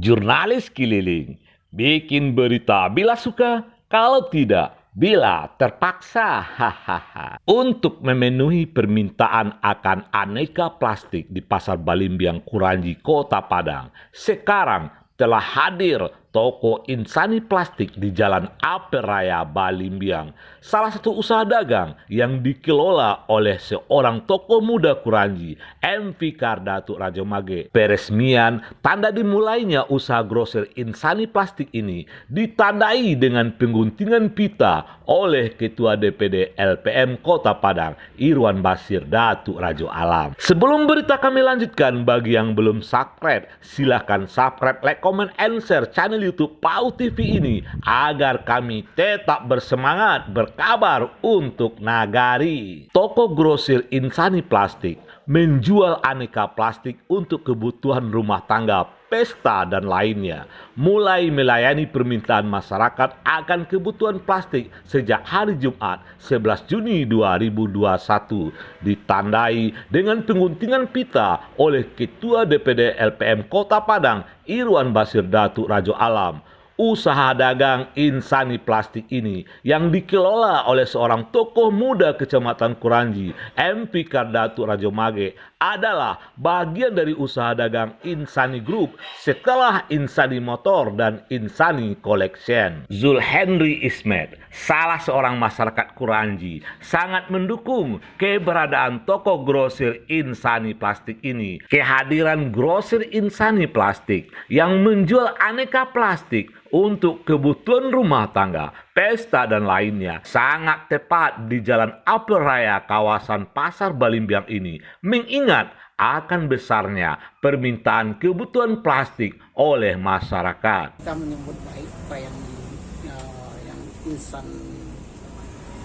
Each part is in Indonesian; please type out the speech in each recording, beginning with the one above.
Jurnalis keliling, bikin berita bila suka, kalau tidak, bila terpaksa. Hahaha. Untuk memenuhi permintaan akan aneka plastik di Pasar Balimbiang Kuranji, Kota Padang, sekarang telah hadir toko Insani Plastik di Jalan Apel Raya Balimbiang, salah satu usaha dagang yang dikelola oleh seorang tokoh muda Kuranji, M. Fikar Datuk Rajomage. Peresmian tanda dimulainya usaha grosir Insani Plastik ini ditandai dengan pengguntingan pita oleh Ketua DPD LPM Kota Padang, Irwan Basir Datuk Rajo Alam. Sebelum berita kami lanjutkan, bagi yang belum subscribe, silahkan subscribe, like, comment, and share channel YouTube PAU TV ini agar kami tetap bersemangat berkabar untuk Nagari. Toko grosir Insani Plastik menjual aneka plastik untuk kebutuhan rumah tangga, pesta, dan lainnya. Mulai melayani permintaan masyarakat akan kebutuhan plastik sejak hari Jumat 11 Juni 2021, ditandai dengan pengguntingan pita oleh Ketua DPD LPM Kota Padang, Irwan Basir Datuk Rajo Alam. Usaha dagang Insani Plastik ini yang dikelola oleh seorang tokoh muda Kecamatan Kuranji, M. Fikar Datuk Rajomage, adalah bagian dari usaha dagang Insani Group setelah Insani Motor dan Insani Collection. Zul Henry Ismet, salah seorang masyarakat Kuranji, sangat mendukung keberadaan toko grosir Insani Plastik ini. Kehadiran grosir Insani Plastik yang menjual aneka plastik untuk kebutuhan rumah tangga, pesta, dan lainnya sangat tepat di Jalan Apel Raya kawasan Pasar Balimbiang ini, mengingat akan besarnya permintaan kebutuhan plastik oleh masyarakat. Kita menyambut baik apa yang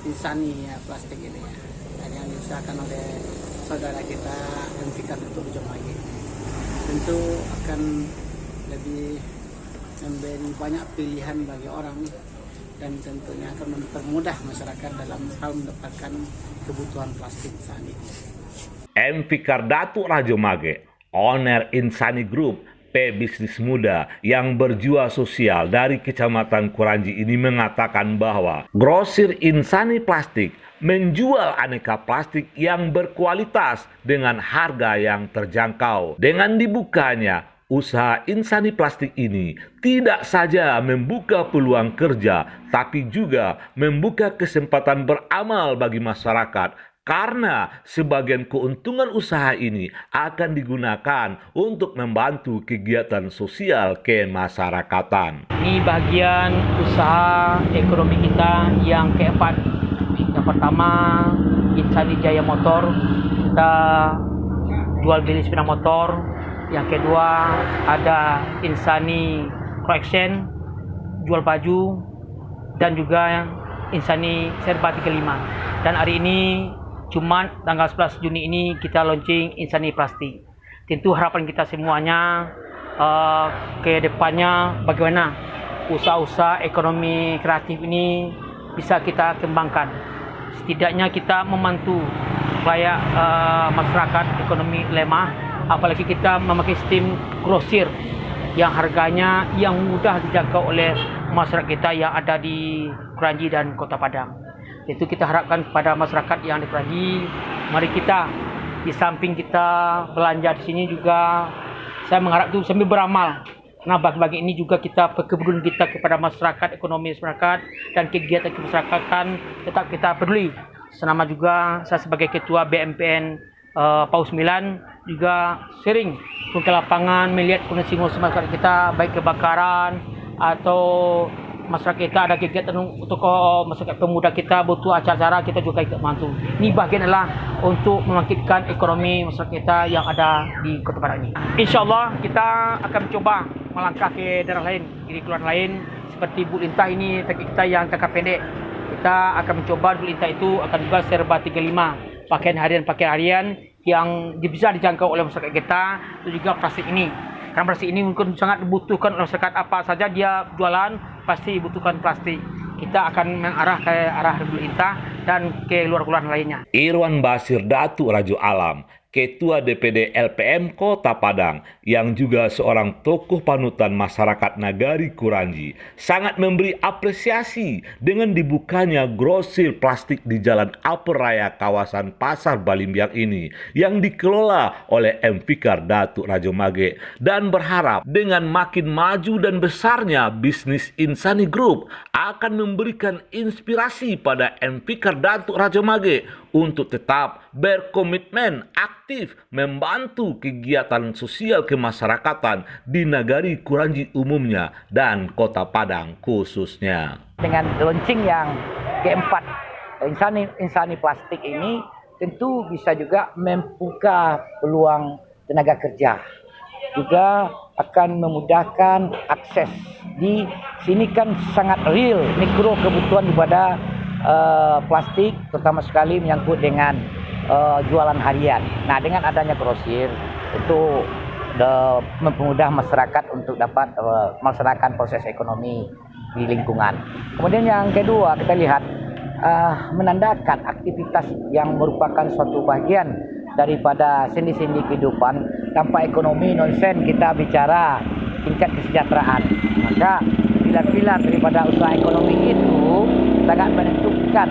insani plastik ini ya, dan yang diusahakan oleh saudara kita yang Fikar Datuk Rajomage, tentu akan lebih memberi banyak pilihan bagi orang dan tentunya akan mempermudah masyarakat dalam hal mendapatkan kebutuhan plastik saat ini. M. Fikar Datuk Rajomage, owner Insani Group, pebisnis muda yang berjiwa sosial dari Kecamatan Kuranji ini mengatakan bahwa grosir Insani Plastik menjual aneka plastik yang berkualitas dengan harga yang terjangkau. Dengan dibukanya usaha Insani Plastik ini tidak saja membuka peluang kerja, tapi juga membuka kesempatan beramal bagi masyarakat, karena sebagian keuntungan usaha ini akan digunakan untuk membantu kegiatan sosial kemasyarakatan. Ini bagian usaha ekonomi kita yang keempat. Yang pertama, Insani Jaya Motor, kita jual beli sepeda motor. Yang kedua ada Insani Collection, jual baju, dan juga Insani Serba 35. Dan hari ini Jumat tanggal 11 Juni ini kita launching Insani Plastik. Tentu harapan kita semuanya ke depannya bagaimana usaha-usaha ekonomi kreatif ini bisa kita kembangkan. Setidaknya kita membantu supaya masyarakat ekonomi lemah, apalagi kita memakai sistem grosir yang harganya yang mudah dijangkau oleh masyarakat kita yang ada di Kuranji dan Kota Padang. Itu kita harapkan kepada masyarakat yang di Kuranji, mari kita di samping kita belanja di sini juga, saya mengharap itu sambil beramal. Nah, bagi ini juga kita kepedulian kita kepada masyarakat, ekonomi masyarakat, dan kegiatan kemasyarakatan tetap kita peduli. Senama juga saya sebagai Ketua BMPN PAU 9 juga sering turun ke lapangan melihat kondisi masyarakat kita, baik kebakaran atau masyarakat kita ada kegiatan untuk masyarakat pemuda kita butuh acara-acara, kita juga ikut bantu. Ini bagian adalah untuk membangkitkan ekonomi masyarakat kita yang ada di Kota Padang ini. InsyaAllah kita akan mencoba melangkah ke daerah lain, di kelurahan lain seperti Bu Lintah ini, target kita yang kakak pendek. Kita akan mencoba Bu Lintah itu akan juga Serba 35, pakaian harian yang bisa dijangkau oleh masyarakat kita, itu juga plastik ini. Karena plastik ini mungkin sangat dibutuhkan oleh masyarakat, apa saja dia jualan pasti dibutuhkan plastik. Kita akan mengarah ke arah Bu Lintah dan ke luar-luar lainnya. Irwan Basir Datuk Rajo Alam, Ketua DPD LPM Kota Padang, yang juga seorang tokoh panutan masyarakat Nagari Kuranji, sangat memberi apresiasi dengan dibukanya grosir plastik di Jalan Apel Raya kawasan Pasar Balimbiang ini yang dikelola oleh M. Fikar Datuk Rajomage, dan berharap dengan makin maju dan besarnya bisnis Insani Group akan memberikan inspirasi pada M. Fikar Datuk Rajomage untuk tetap berkomitmen aktif membantu kegiatan sosial kemasyarakatan di Nagari Kuranji umumnya dan Kota Padang khususnya. Dengan launching yang keempat, Insani Plastik ini tentu bisa juga membuka peluang tenaga kerja. Juga akan memudahkan akses. Di sini kan sangat real mikro kebutuhan daripada plastik, terutama sekali menyangkut dengan jualan harian. Nah, dengan adanya grosir itu mempermudah masyarakat untuk dapat melaksanakan proses ekonomi di lingkungan. Kemudian yang kedua, kita lihat menandakan aktivitas yang merupakan suatu bagian daripada sendi-sendi kehidupan. Tanpa ekonomi nonsen kita bicara tingkat kesejahteraan. Maka pilar-pilar daripada usaha ekonomi itu sangat menentukan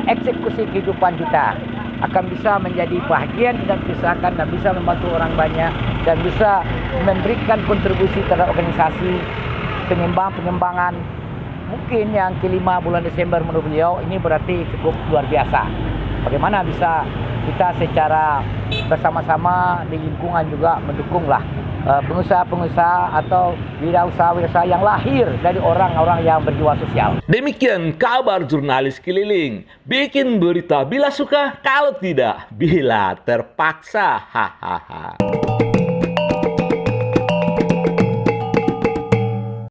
eksekusi kehidupan kita. Akan bisa menjadi bahagian dan pisahkan dan bisa membantu orang banyak dan bisa memberikan kontribusi terhadap organisasi pengembangan. Mungkin yang kelima bulan Desember menurut beliau ini berarti cukup luar biasa. Bagaimana bisa kita secara bersama-sama di lingkungan juga mendukunglah pengusaha-pengusaha atau wirausaha-wirausaha yang lahir dari orang-orang yang berjiwa sosial. Demikian kabar jurnalis keliling. Bikin berita bila suka, kalau tidak bila terpaksa. Hahaha.